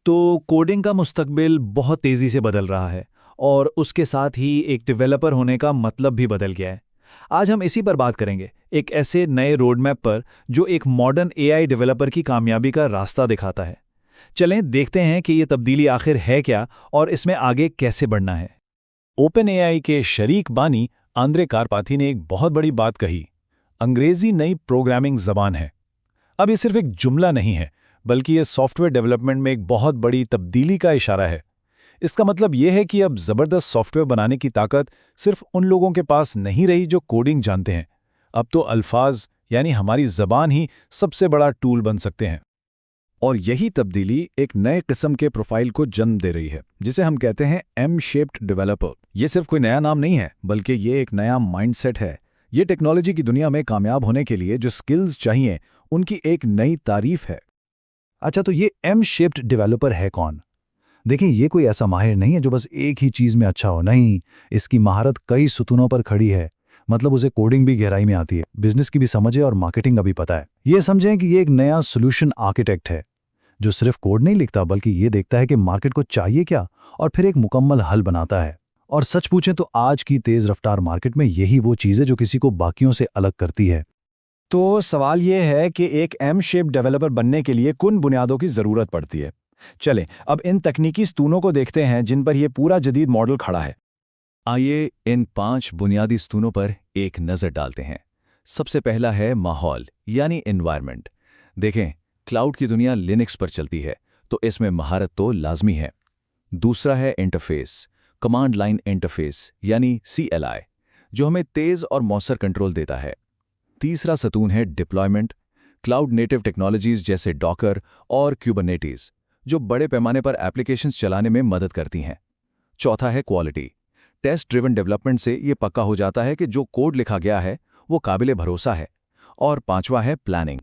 तो कोडिंग का मुस्तकबिल बहुत तेज़ी से बदल रहा है और उसके साथ ही एक डेवलपर होने का मतलब भी बदल गया है। आज हम इसी पर बात करेंगे, एक ऐसे नए रोड मैप पर जो एक मॉडर्न एआई डेवलपर की कामयाबी का रास्ता दिखाता है। चलें देखते हैं कि ये तब्दीली आखिर है क्या और इसमें आगे कैसे बढ़ना है। ओपन एआई के शरीक बानी आंद्रे कारपाथी ने एक बहुत बड़ी बात कही। अंग्रेजी नई प्रोग्रामिंग जबान है। अब ये सिर्फ एक जुमला नहीं है, बल्कि ये सॉफ्टवेयर डेवलपमेंट में एक बहुत बड़ी तब्दीली का इशारा है। इसका मतलब ये है कि अब जबरदस्त सॉफ्टवेयर बनाने की ताकत सिर्फ उन लोगों के पास नहीं रही जो कोडिंग जानते हैं। अब तो अल्फाज यानी हमारी जबान ही सबसे बड़ा टूल बन सकते हैं। और यही तब्दीली एक नए किस्म के प्रोफाइल को जन्म दे रही है, जिसे हम कहते हैं एम शेप्ड डेवलपर। ये सिर्फ कोई नया नाम नहीं है, बल्कि ये एक नया माइंडसेट है। ये टेक्नोलॉजी की दुनिया में कामयाब होने के लिए जो स्किल्स चाहिए, उनकी एक नई तारीफ है। अच्छा, तो ये एम शेप्ड डेवलपर है कौन? देखिए, ये कोई ऐसा माहिर नहीं है जो बस एक ही चीज में अच्छा हो। नहीं, इसकी महारत कई सुतूनों पर खड़ी है। मतलब उसे कोडिंग भी गहराई में आती है, बिजनेस की भी समझ है और मार्केटिंग का भी पता है। ये समझें कि ये एक नया सोल्यूशन आर्किटेक्ट है जो सिर्फ कोड नहीं लिखता, बल्कि ये देखता है कि मार्केट को चाहिए क्या और फिर एक मुकम्मल हल बनाता है। और सच पूछें तो आज की तेज रफ्तार मार्केट में यही वो चीज है जो किसी को बाकियों से अलग करती है। तो सवाल ये है कि एक एम शेप डेवलपर बनने के लिए किन बुनियादों की ज़रूरत पड़ती है। चलें अब इन तकनीकी स्तूनों को देखते हैं जिन पर यह पूरा जदीद मॉडल खड़ा है। आइए इन 5 बुनियादी स्तूनों पर एक नज़र डालते हैं। सबसे पहला है माहौल यानी एनवायरनमेंट। देखें, क्लाउड की दुनिया लिनक्स पर चलती है, तो इसमें महारत तो लाजमी है। दूसरा है इंटरफेस, कमांड लाइन इंटरफेस यानी CLI, जो हमें तेज़ और मौसर कंट्रोल देता है। तीसरा सतून है डिप्लॉयमेंट, क्लाउड नेटिव टेक्नोलॉजीज जैसे डॉकर और क्यूबरनेटिस, जो बड़े पैमाने पर एप्लीकेशंस चलाने में मदद करती हैं। चौथा है क्वालिटी, टेस्ट ड्रिवन डेवलपमेंट से ये पक्का हो जाता है कि जो कोड लिखा गया है वो काबिले भरोसा है। और पांचवा है प्लानिंग,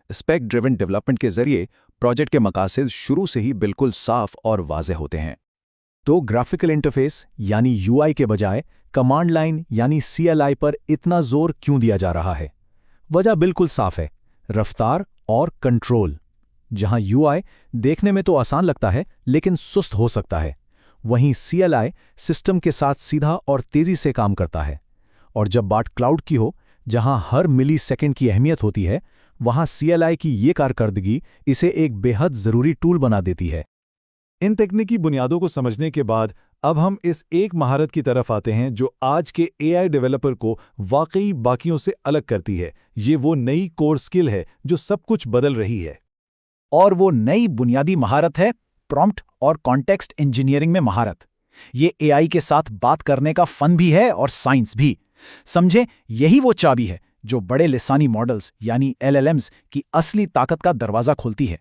स्पेक ड्रिवन डेवलपमेंट के जरिए प्रोजेक्ट के मकासद शुरू से ही बिल्कुल साफ और वाज़ेह होते हैं। तो ग्राफिकल इंटरफेस यानी UI के बजाय कमांड लाइन यानी CLI पर इतना जोर क्यों दिया जा रहा है? वजह बिल्कुल साफ है, रफ्तार और कंट्रोल। जहां UI देखने में तो आसान लगता है लेकिन सुस्त हो सकता है, वहीं CLI सिस्टम के साथ सीधा और तेजी से काम करता है। और जब बात क्लाउड की हो, जहां हर मिली सेकेंड की अहमियत होती है, वहां CLI की ये कारकर्दगी इसे एक बेहद जरूरी टूल बना देती है। इन तकनीकी बुनियादों को समझने के बाद अब हम इस एक महारत की तरफ आते हैं जो आज के AI डेवलपर को वाकई बाकियों से अलग करती है। ये वो नई कोर स्किल है जो सब कुछ बदल रही है। और वो नई बुनियादी महारत है प्रॉम्प्ट और कॉन्टेक्स्ट इंजीनियरिंग में महारत। ये AI के साथ बात करने का फन भी है और साइंस भी। समझे, यही वो चाबी है जो बड़े लिसानी मॉडल्स यानी LLMs की असली ताकत का दरवाजा खोलती है।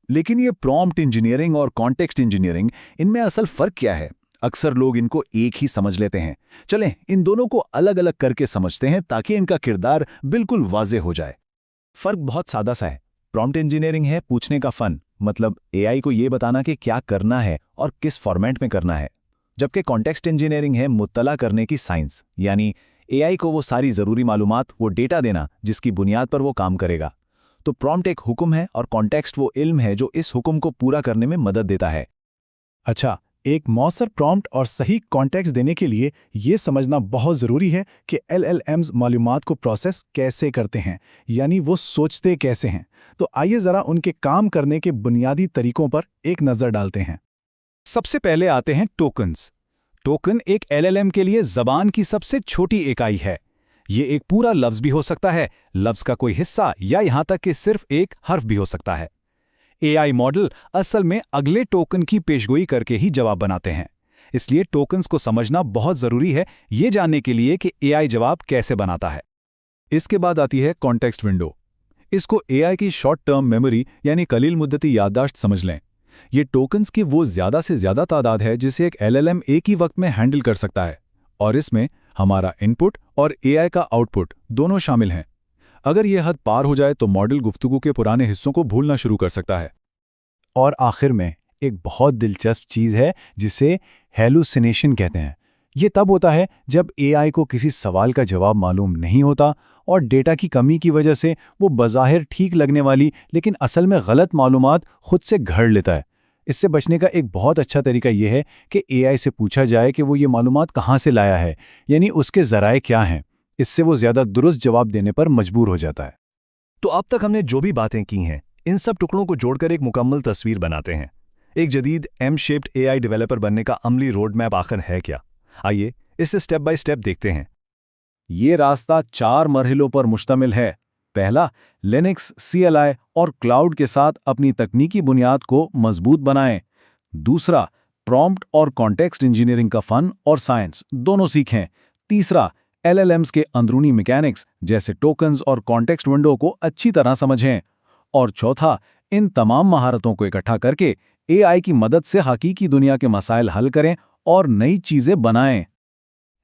लेकिन ये प्रॉम्प्ट इंजीनियरिंग और कॉन्टेक्स्ट इंजीनियरिंग, इनमें असल फर्क क्या है? अक्सर लोग इनको एक ही समझ लेते हैं। चलें इन दोनों को अलग अलग करके समझते हैं ताकि इनका किरदार बिल्कुल वाज़ेह हो जाए। फर्क बहुत सादा सा है। प्रॉम्प्ट इंजीनियरिंग है पूछने का फन, मतलब AI को ये बताना कि क्या करना है और किस फॉर्मेट में करना है। जबकि कॉन्टेक्स्ट इंजीनियरिंग है मुत्तला करने की साइंस, यानी AI को वो सारी ज़रूरी मालूमात, वो डेटा देना जिसकी बुनियाद पर वो काम करेगा। तो प्रॉम्प्ट एक हुक्म है और कॉन्टेक्स्ट वो इल्म है जो इस हुक्म को पूरा करने में मदद देता है। अच्छा, एक मौसर प्रॉम्प्ट और सही कॉन्टेक्स्ट देने के लिए ये समझना बहुत ज़रूरी है कि LLMs मालूमात को प्रोसेस कैसे करते हैं, यानी वो सोचते कैसे हैं। तो आइए ज़रा उनके काम करने के बुनियादी तरीकों पर एक नज़र डालते हैं। सबसे पहले आते हैं टोकन्स। टोकन एक LLM के लिए ज़बान की सबसे छोटी इकाई है। ये एक पूरा लफ्ज़ भी हो सकता है, लफ्ज़ का कोई हिस्सा, या यहाँ तक कि सिर्फ एक हर्फ भी हो सकता है। AI मॉडल असल में अगले टोकन की पेशगोई करके ही जवाब बनाते हैं। इसलिए टोकन्स को समझना बहुत ज़रूरी है ये जानने के लिए कि AI जवाब कैसे बनाता है। इसके बाद आती है कॉन्टेक्स्ट विंडो। इसको AI की शॉर्ट टर्म मेमोरी यानी कलील मुद्दती याददाश्त समझ लें। ये टोकन्स की वो ज़्यादा से ज़्यादा तादाद है जिसे एक LLM एक ही वक्त में हैंडल कर सकता है, और इसमें हमारा इनपुट और AI का आउटपुट दोनों शामिल हैं। अगर यह हद पार हो जाए तो मॉडल गुफ्तगू के पुराने हिस्सों को भूलना शुरू कर सकता है। और आखिर में एक बहुत दिलचस्प चीज़ है जिसे हेलुसिनेशन कहते हैं। ये तब होता है जब AI को किसी सवाल का जवाब मालूम नहीं होता और डेटा की कमी की वजह से वो बज़ाहिर ठीक लगने वाली लेकिन असल में गलत मालूमात खुद से घड़ लेता है। इससे बचने का एक बहुत अच्छा तरीका यह है कि एआई से पूछा जाए कि वो ये मालूमात कहाँ से लाया है, यानी उसके ज़राए क्या हैं। इससे वो ज़्यादा दुरुस्त जवाब देने पर मजबूर हो जाता है। तो अब तक हमने जो भी बातें की हैं, इन सब टुकड़ों को जोड़कर एक मुकम्मल तस्वीर बनाते हैं। एक जदीद एम शेप्ड एआई डेवलपर बनने का अमली रोड मैप आखिर है क्या? आइए इसे स्टेप बाय स्टेप देखते हैं। ये रास्ता 4 मरहलों पर मुश्तमिल है। पहला, लिनक्स, CLI और क्लाउड के साथ अपनी तकनीकी बुनियाद को मजबूत बनाएं। दूसरा, प्रॉम्प्ट और कॉन्टेक्स्ट इंजीनियरिंग का फन और साइंस दोनों सीखें। तीसरा, LLMs के अंदरूनी मैकेनिक्स जैसे टोकन्स और कॉन्टेक्स्ट विंडो को अच्छी तरह समझें। और चौथा, इन तमाम महारतों को इकट्ठा करके AI की मदद से हकीकी दुनिया के मसाइल हल करें और नई चीजें बनाएं।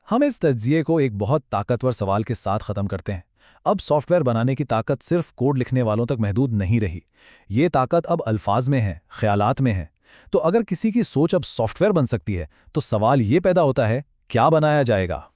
हम इस तज्जिए को एक बहुत ताकतवर सवाल के साथ ख़त्म करते हैं। अब सॉफ्टवेयर बनाने की ताकत सिर्फ कोड लिखने वालों तक महदूद नहीं रही। ये ताकत अब अल्फाज में है, ख्यालात में है। तो अगर किसी की सोच अब सॉफ्टवेयर बन सकती है, तो सवाल ये पैदा होता है, क्या बनाया जाएगा?